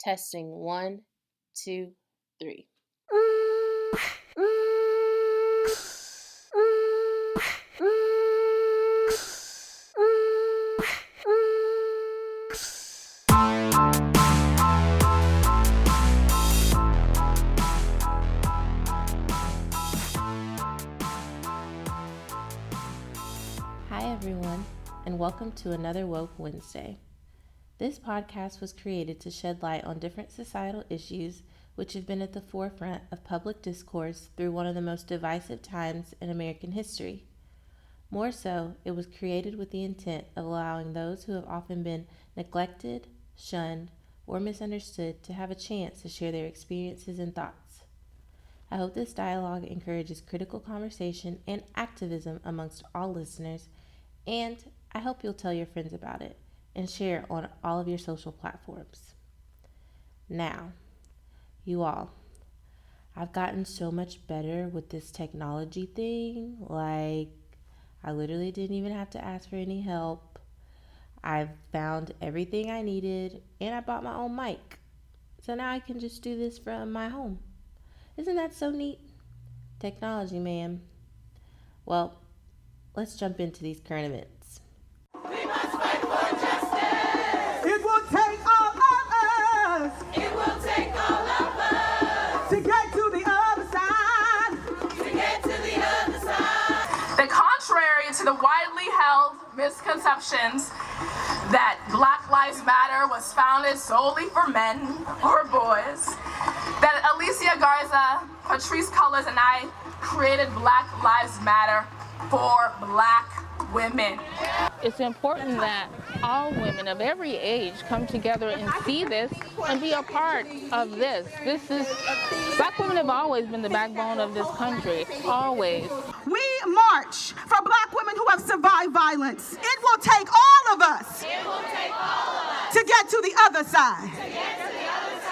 Testing 1, 2, 3. Hi everyone, and welcome to another Woke Wednesday. This podcast was created to shed light on different societal issues which have been at the forefront of public discourse through one of the most divisive times in American history. More so, it was created with the intent of allowing those who have often been neglected, shunned, or misunderstood to have a chance to share their experiences and thoughts. I hope this dialogue encourages critical conversation and activism amongst all listeners, and I hope you'll tell your friends about it and share on all of your social platforms. Now, you all, I've gotten so much better with this technology thing. Like, I literally didn't even have to ask for any help. I've found everything I needed, and I bought my own mic. So now I can just do this from my home. Isn't that so neat? Technology, man. Well, let's jump into these current events. We must fight for justice. It will take all of us. It will take all of us to get to the other side. To get to the other side. The contrary to the widely held misconceptions that Black Lives Matter was founded solely for men or boys, that Alicia Garza, Patrisse Cullors, and I created Black Lives Matter for Black women. It's important that all women of every age come together and see this and be a part of this. Black women have always been the backbone of this country, always. We march for Black women who have survived violence. It will take all of us. To get to the other side.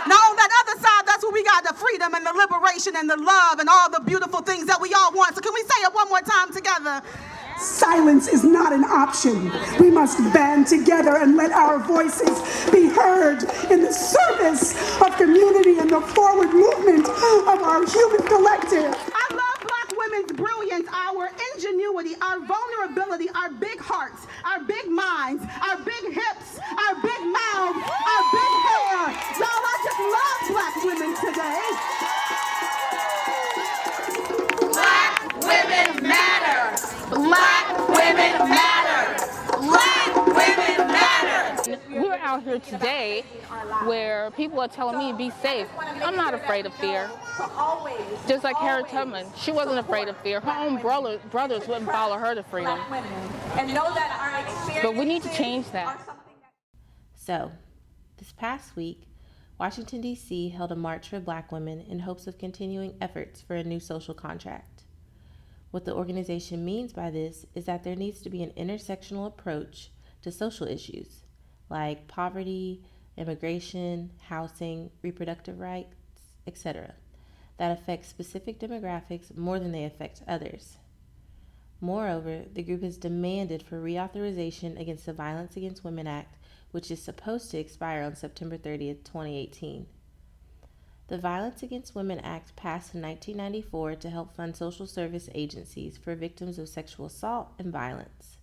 Now on that other side, that's where we got the freedom and the liberation and the love and all the beautiful things that we all want. So can we say it one more time together? Silence is not an option. We must band together and let our voices be heard in the service of community and the forward movement of our human collective. I love Black women's brilliance, our ingenuity, our vulnerability, our big hearts, our big minds, our big hips, our big mouths, our big hair. Y'all, I just love Black women today. Black women matter. Black women matter. Black women matter. We're out here today where people are telling me, be safe. I'm not afraid of fear. Just like Harriet Tubman, she wasn't afraid of fear. Her own brothers wouldn't follow her to freedom. And know that our experience. But we need to change that. So, this past week, Washington, D.C. held a march for Black women in hopes of continuing efforts for a new social contract. What the organization means by this is that there needs to be an intersectional approach to social issues like poverty, immigration, housing, reproductive rights, etc., that affect specific demographics more than they affect others. Moreover, the group has demanded for reauthorization against the Violence Against Women Act, which is supposed to expire on September 30th, 2018. The Violence Against Women Act passed in 1994 to help fund social service agencies for victims of sexual assault and violence.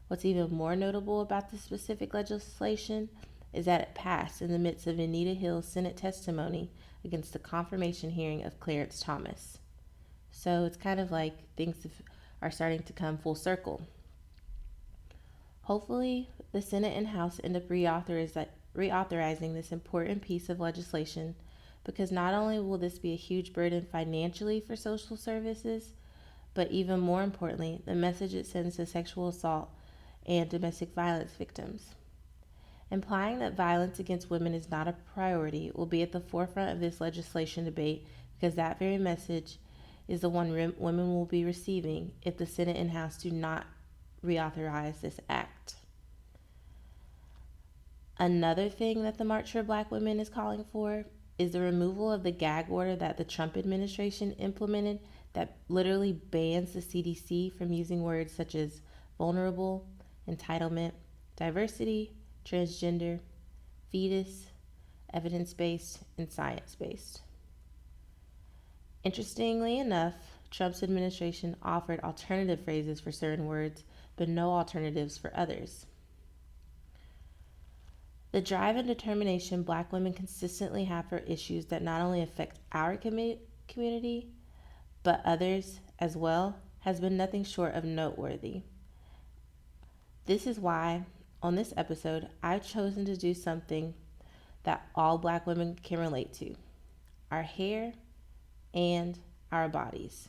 What's even more notable about this specific legislation is that it passed in the midst of Anita Hill's Senate testimony against the confirmation hearing of Clarence Thomas. So it's kind of like things are starting to come full circle. Hopefully, the Senate and House end up reauthorizing this important piece of legislation, because not only will this be a huge burden financially for social services, but even more importantly, the message it sends to sexual assault and domestic violence victims. Implying that violence against women is not a priority will be at the forefront of this legislation debate, because that very message is the one women will be receiving if the Senate and House do not reauthorize this act. Another thing that the March for Black Women is calling for is the removal of the gag order that the Trump administration implemented that literally bans the CDC from using words such as vulnerable, entitlement, diversity, transgender, fetus, evidence-based, and science-based. Interestingly enough, Trump's administration offered alternative phrases for certain words, but no alternatives for others. The drive and determination Black women consistently have for issues that not only affect our community, but others as well, has been nothing short of noteworthy. This is why, on this episode, I've chosen to do something that all Black women can relate to: our hair and our bodies.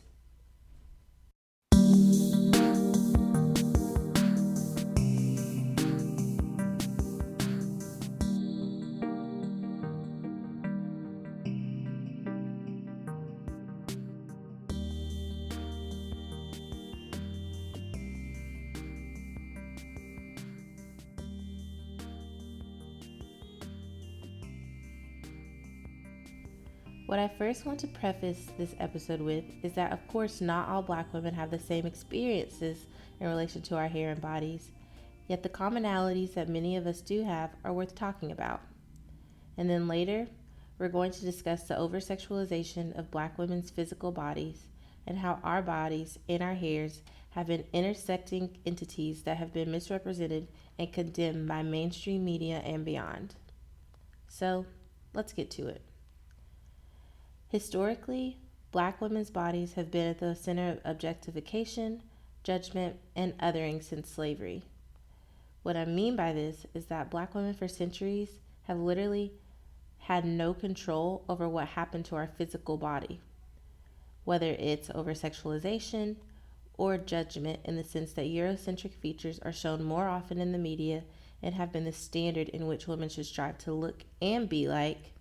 What I first want to preface this episode with is that, of course, not all Black women have the same experiences in relation to our hair and bodies, yet the commonalities that many of us do have are worth talking about. And then later, we're going to discuss the over-sexualization of Black women's physical bodies and how our bodies and our hairs have been intersecting entities that have been misrepresented and condemned by mainstream media and beyond. So, let's get to it. Historically, Black women's bodies have been at the center of objectification, judgment, and othering since slavery. What I mean by this is that Black women for centuries have literally had no control over what happened to our physical body, whether it's over sexualization or judgment, in the sense that Eurocentric features are shown more often in the media and have been the standard in which women should strive to look and be like.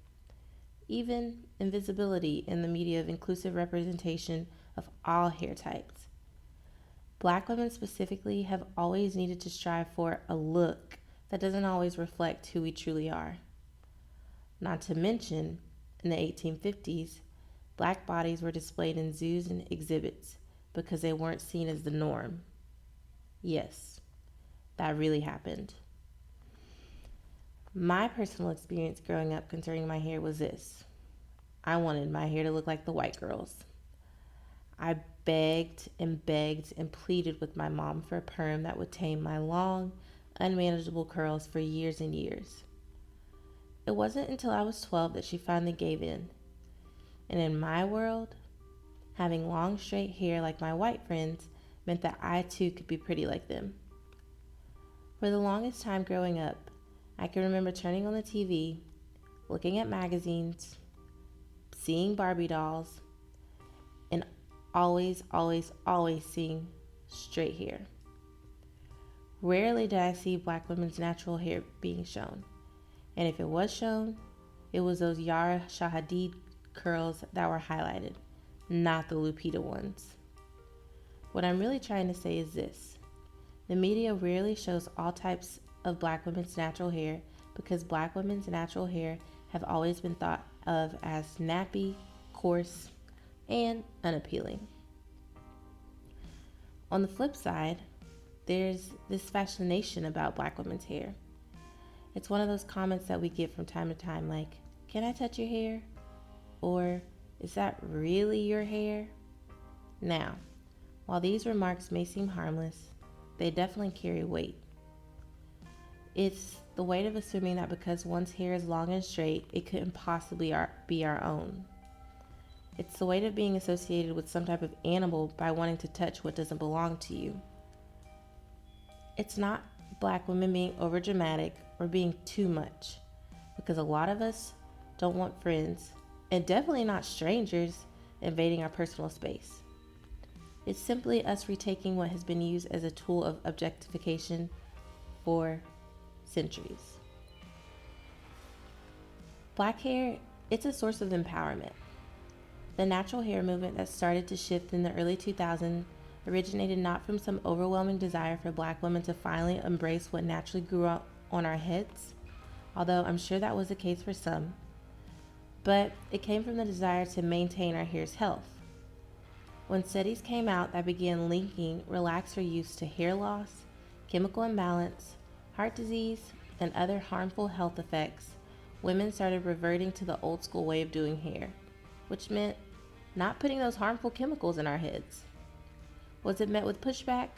Even invisibility in the media of inclusive representation of all hair types. Black women specifically have always needed to strive for a look that doesn't always reflect who we truly are. Not to mention, in the 1850s, Black bodies were displayed in zoos and exhibits because they weren't seen as the norm. Yes, that really happened. My personal experience growing up concerning my hair was this: I wanted my hair to look like the white girls. I begged and pleaded with my mom for a perm that would tame my long, unmanageable curls for years and years. It wasn't until I was 12 that she finally gave in. And in my world, having long, straight hair like my white friends meant that I too could be pretty like them. For the longest time growing up, I can remember turning on the TV, looking at magazines, seeing Barbie dolls, and always seeing straight hair. Rarely did I see Black women's natural hair being shown. And if it was shown, it was those Yara Shahadid curls that were highlighted, not the Lupita ones. What I'm really trying to say is this: the media rarely shows all types of Black women's natural hair because Black women's natural hair have always been thought of as nappy, coarse, and unappealing. On the flip side, there's this fascination about Black women's hair. It's one of those comments that we get from time to time, like, "Can I touch your hair?" Or, "Is that really your hair?" Now, while these remarks may seem harmless, they definitely carry weight. It's the weight of assuming that because one's hair is long and straight, it couldn't possibly be our own. It's the weight of being associated with some type of animal by wanting to touch what doesn't belong to you. It's not Black women being overdramatic or being too much, because a lot of us don't want friends, and definitely not strangers, invading our personal space. It's simply us retaking what has been used as a tool of objectification for centuries. Black hair, it's a source of empowerment. The natural hair movement that started to shift in the early 2000s originated not from some overwhelming desire for Black women to finally embrace what naturally grew up on our heads, although I'm sure that was the case for some, but it came from the desire to maintain our hair's health. When studies came out that began linking relaxer use to hair loss, chemical imbalance, heart disease, and other harmful health effects, women started reverting to the old school way of doing hair, which meant not putting those harmful chemicals in our heads. Was it met with pushback?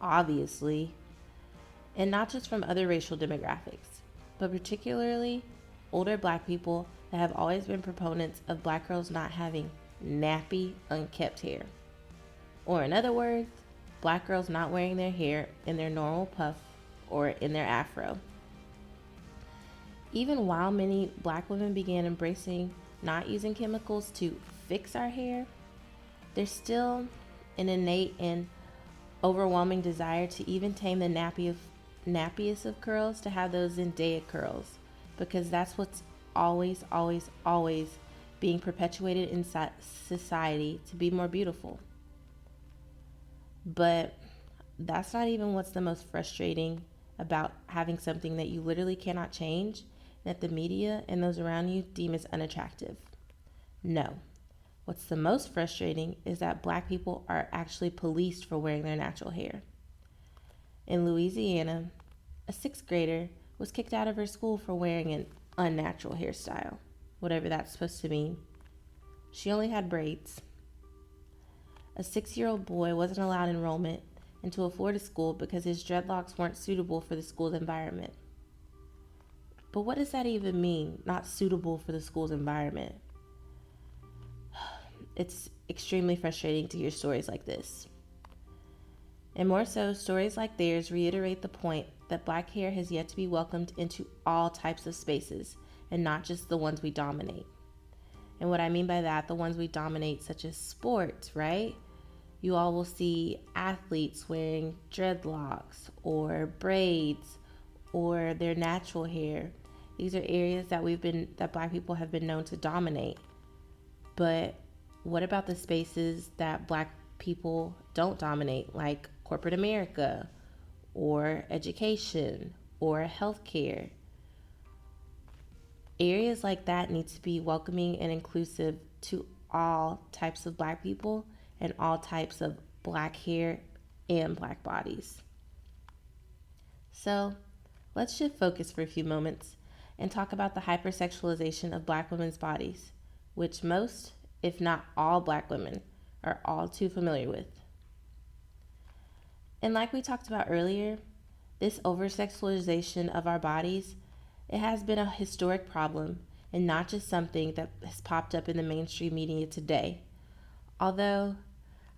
Obviously. And not just from other racial demographics, but particularly older Black people that have always been proponents of Black girls not having nappy, unkept hair. Or in other words, Black girls not wearing their hair in their normal puff or in their afro. Even while many Black women began embracing not using chemicals to fix our hair, there's still an innate and overwhelming desire to even tame the nappiest of curls, to have those Zendaya curls, because that's what's always being perpetuated in society to be more beautiful. But that's not even what's the most frustrating about having something that you literally cannot change, that the media and those around you deem as unattractive. No. What's the most frustrating is that Black people are actually policed for wearing their natural hair. In Louisiana, a 6th grader was kicked out of her school for wearing an unnatural hairstyle, whatever that's supposed to mean. She only had braids. A 6-year-old boy wasn't allowed enrollment into a Florida school because his dreadlocks weren't suitable for the school's environment. But what does that even mean, not suitable for the school's environment? It's extremely frustrating to hear stories like this. And more so, stories like theirs reiterate the point that Black hair has yet to be welcomed into all types of spaces, and not just the ones we dominate. And what I mean by that, the ones we dominate, such as sports, right? You all will see athletes wearing dreadlocks or braids or their natural hair. These are areas that Black people have been known to dominate. But what about the spaces that Black people don't dominate, like corporate America or education or healthcare? Areas like that need to be welcoming and inclusive to all types of Black people and all types of Black hair and Black bodies. So let's shift focus for a few moments and talk about the hypersexualization of Black women's bodies, which most, if not all, Black women are all too familiar with. And like we talked about earlier, this over-sexualization of our bodies, it has been a historic problem and not just something that has popped up in the mainstream media today. Although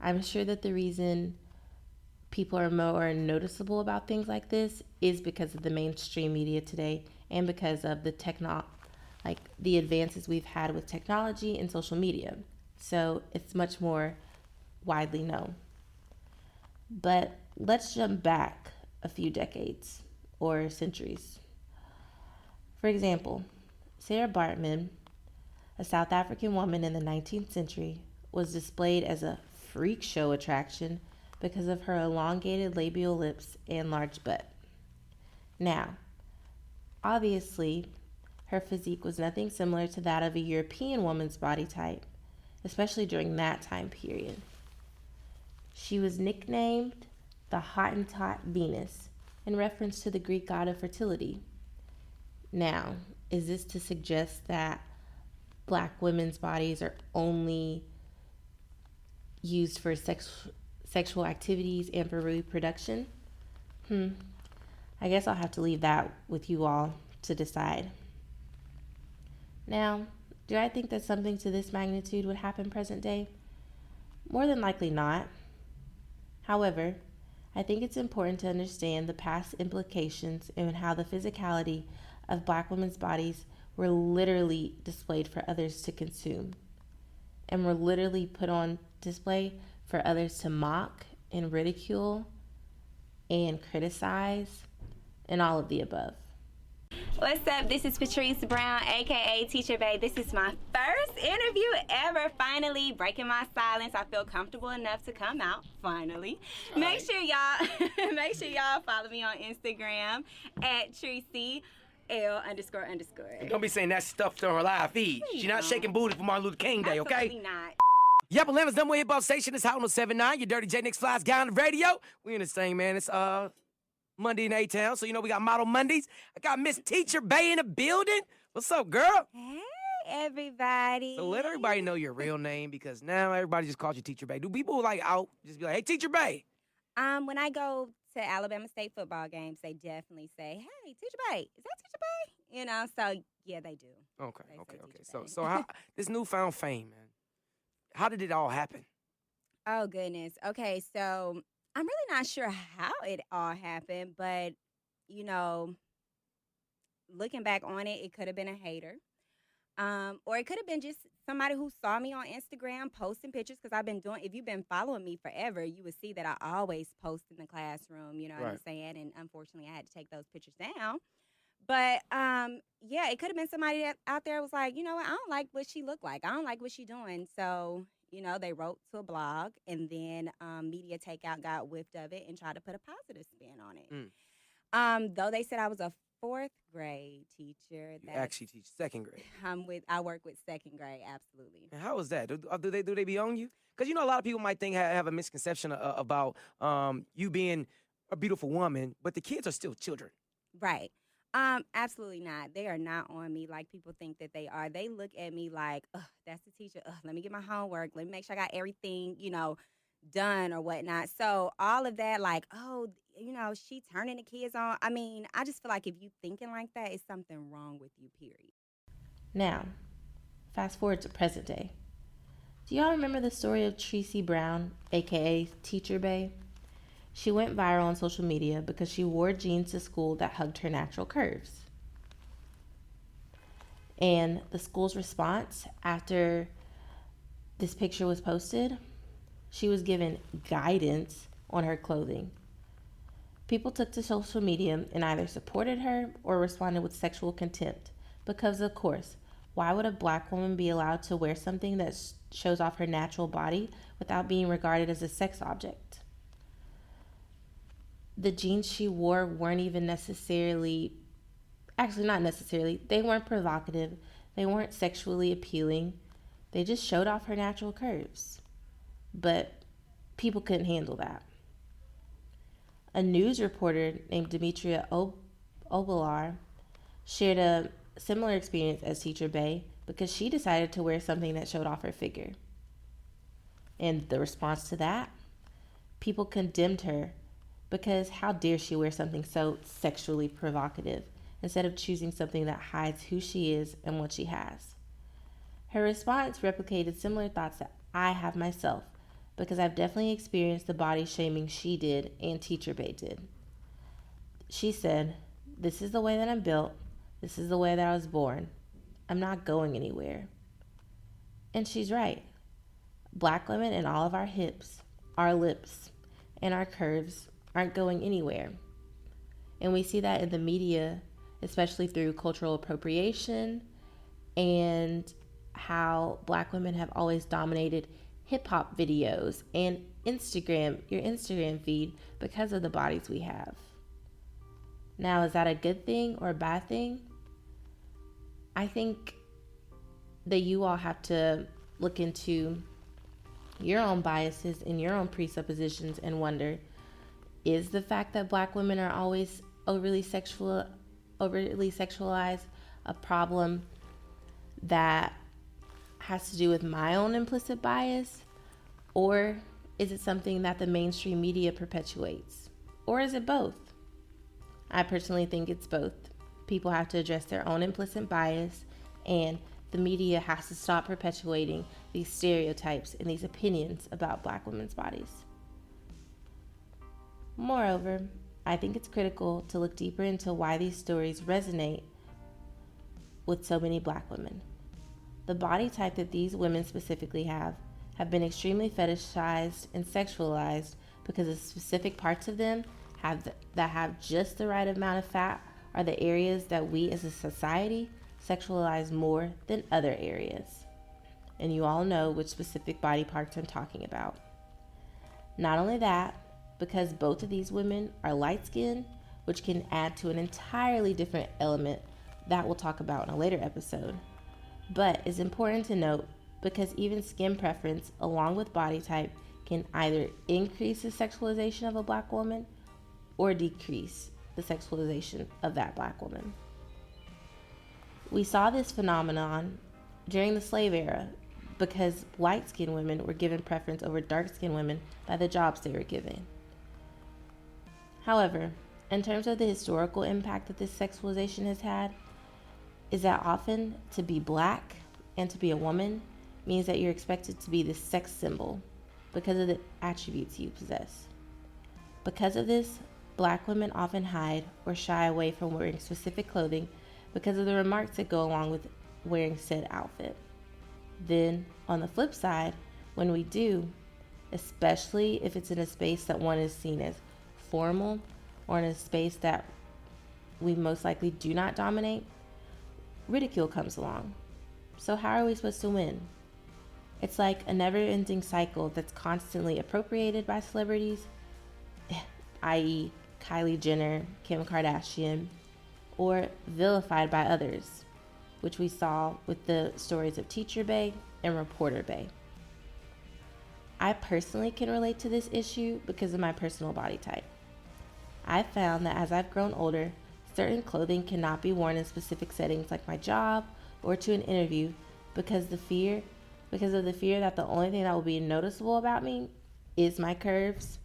I'm sure that the reason people are more noticeable about things like this is because of the mainstream media today and because of the advances we've had with technology and social media. So it's much more widely known. But let's jump back a few decades or centuries. For example, Sarah Baartman, a South African woman in the 19th century, was displayed as a freak show attraction because of her elongated labial lips and large butt. Now, obviously, her physique was nothing similar to that of a European woman's body type, especially during that time period. She was nicknamed the Hottentot Venus in reference to the Greek god of fertility. Now, is this to suggest that Black women's bodies are only used for sexual activities and for reproduction? I guess I'll have to leave that with you all to decide. Now, do I think that something to this magnitude would happen present day? More than likely not. However, I think it's important to understand the past implications and how the physicality of Black women's bodies were literally displayed for others to consume, and were literally put on display for others to mock and ridicule and criticize and all of the above. What's up? This is Patrice Brown, aka Teacher Bae. This is my first interview ever. Finally breaking my silence. I feel comfortable enough to come out. Finally. Make sure y'all follow me on Instagram at TreeCL__. Don't be saying that stuff to her live feed. She's not shaking booty for Martin Luther King Day, okay? Absolutely not. Yep, Atlanta's number one hip hop station is Hot 107.9. Your Dirty J Nix Flies guy on the radio. We in this thing, man. It's Monday in A-Town, so you know we got Model Mondays. I got Miss Teacher Bae in the building. What's up, girl? Hey, everybody. So let everybody know your real name because now everybody just calls you Teacher Bay. Do people like out just be like, hey, Teacher Bay? When I go to Alabama State football games, they definitely say, "Hey, Teacher Bay, is that Teacher Bay?" So yeah, they do. Okay, They okay, say okay. Teacher Bay. So how this newfound fame, man? How did it all happen? Oh goodness. Okay, so I'm really not sure how it all happened, but you know, looking back on it, it could have been a hater. Or it could have been just somebody who saw me on Instagram posting pictures because I've been doing, if you've been following me forever, you would see that I always post in the classroom, you know what I'm saying? And unfortunately, I had to take those pictures down. But yeah, it could have been somebody that out there was like, you know what, I don't like what she looked like. I don't like what she doing. So, they wrote to a blog and then Media Takeout got whiffed of it and tried to put a positive spin on it. Though they said I was a fourth grade teacher. You actually teach second grade. I work with second grade, absolutely. And how is that? Do they be on you? Because a lot of people might have a misconception about you being a beautiful woman, but the kids are still children. Right. Absolutely not. They are not on me like people think that they are. They look at me like, ugh, that's the teacher. Ugh, let me get my homework. Let me make sure I got everything, done or whatnot. So all of that, like, oh, she turning the kids on. I mean, I just feel like if you thinking like that, it's something wrong with you, period. Now, fast forward to present day. Do y'all remember the story of Tracy Brown, aka Teacher Bay? She went viral on social media because she wore jeans to school that hugged her natural curves. And the school's response after this picture was posted, she was given guidance on her clothing. People took to social media and either supported her or responded with sexual contempt because, of course, why would a black woman be allowed to wear something that shows off her natural body without being regarded as a sex object? The jeans she wore weren't even not necessarily, they weren't provocative, they weren't sexually appealing, they just showed off her natural curves. But people couldn't handle that. A news reporter named Demetria Obelar shared a similar experience as Teacher Bay because she decided to wear something that showed off her figure. And the response to that, people condemned her because how dare she wear something so sexually provocative instead of choosing something that hides who she is and what she has. Her response replicated similar thoughts that I have myself because I've definitely experienced the body shaming she did and Teacher Bay did. She said, "This is the way that I'm built. This is the way that I was born. I'm not going anywhere." And she's right. Black women and all of our hips, our lips, and our curves aren't going anywhere. And we see that in the media, especially through cultural appropriation and how black women have always dominated hip-hop videos and your Instagram feed because of the bodies we have. Now, is that a good thing or a bad thing? I think that you all have to look into your own biases and your own presuppositions and wonder, is the fact that black women are always overly sexualized a problem that has to do with my own implicit bias? Or is it something that the mainstream media perpetuates? Or is it both? I personally think it's both. People have to address their own implicit bias, and the media has to stop perpetuating these stereotypes and these opinions about black women's bodies. Moreover, I think it's critical to look deeper into why these stories resonate with so many black women. The body type that these women specifically have been extremely fetishized and sexualized because the specific parts of them that have just the right amount of fat are the areas that we as a society sexualize more than other areas. And you all know which specific body parts I'm talking about. Not only that, because both of these women are light-skinned, which can add to an entirely different element that we'll talk about in a later episode. But it's important to note because even skin preference along with body type can either increase the sexualization of a black woman or decrease the sexualization of that black woman. We saw this phenomenon during the slave era because light-skinned women were given preference over dark-skinned women by the jobs they were given. However, in terms of the historical impact that this sexualization has had, is that often to be black and to be a woman means that you're expected to be the sex symbol because of the attributes you possess. Because of this, black women often hide or shy away from wearing specific clothing because of the remarks that go along with wearing said outfit. Then, on the flip side, when we do, especially if it's in a space that one is seen as formal or in a space that we most likely do not dominate, ridicule comes along. So how are we supposed to win? It's like a never-ending cycle that's constantly appropriated by celebrities, i.e. Kylie Jenner, Kim Kardashian, or vilified by others, which we saw with the stories of Teacher Bae and Reporter Bae. I personally can relate to this issue because of my personal body type. I've found that as I've grown older, certain clothing cannot be worn in specific settings like my job or to an interview because of the fear that the only thing that will be noticeable about me is my curves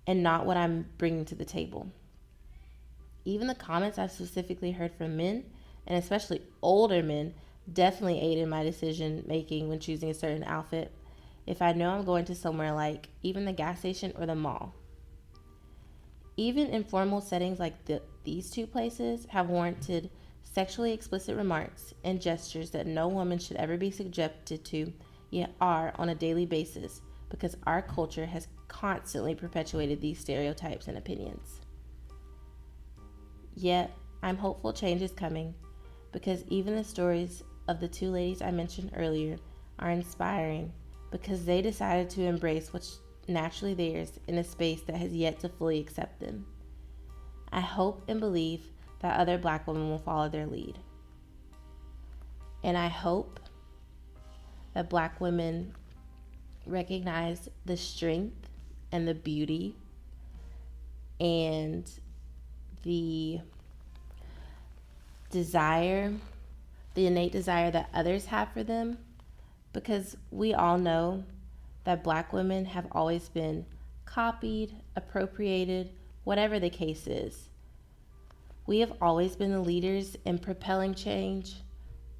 and not what I'm bringing to the table. Even the comments I've specifically heard from men, and especially older men, definitely aid in my decision making when choosing a certain outfit if I know I'm going to somewhere like even the gas station or the mall. Even informal settings like these two places have warranted sexually explicit remarks and gestures that no woman should ever be subjected to, yet are on a daily basis because our culture has constantly perpetuated these stereotypes and opinions. Yet, I'm hopeful change is coming because even the stories of the two ladies I mentioned earlier are inspiring because they decided to embrace what's naturally theirs in a space that has yet to fully accept them. I hope and believe that other black women will follow their lead. And I hope that black women recognize the strength and the beauty and the desire, the innate desire that others have for them, because we all know that black women have always been copied, appropriated, whatever the case is. We have always been the leaders in propelling change,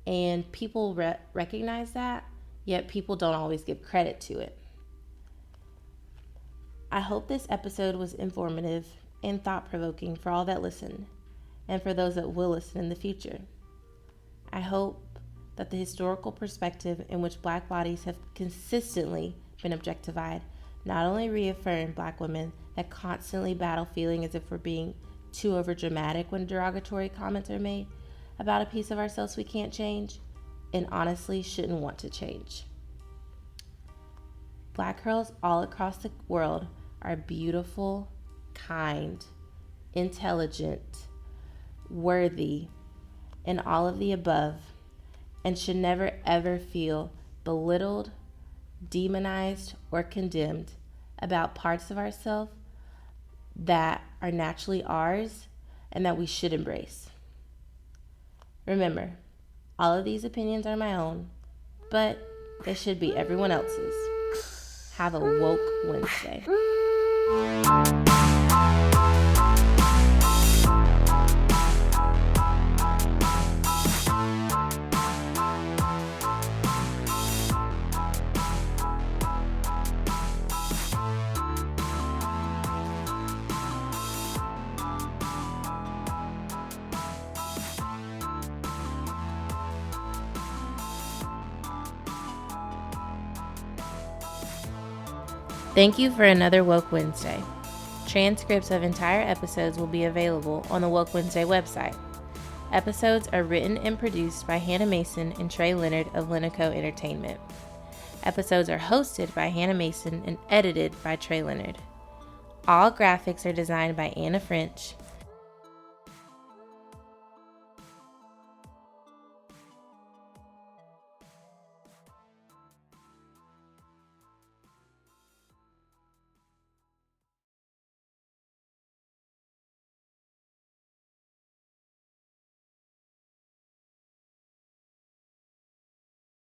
and people recognize that, yet people don't always give credit to it. I hope this episode was informative and thought-provoking for all that listened, and for those that will listen in the future. I hope that the historical perspective in which black bodies have consistently been objectified not only reaffirm black women that constantly battle feeling as if we're being too overdramatic when derogatory comments are made about a piece of ourselves we can't change and honestly shouldn't want to change. Black girls all across the world are beautiful, kind, intelligent, worthy, and all of the above, and should never ever feel belittled, demonized, or condemned about parts of ourselves that are naturally ours and that we should embrace. Remember, all of these opinions are my own, but they should be everyone else's. Have a woke Wednesday. Thank you for another Woke Wednesday. Transcripts of entire episodes will be available on the Woke Wednesday website. Episodes are written and produced by Hannah Mason and Trey Leonard of Lenico Entertainment. Episodes are hosted by Hannah Mason and edited by Trey Leonard. All graphics are designed by Anna French,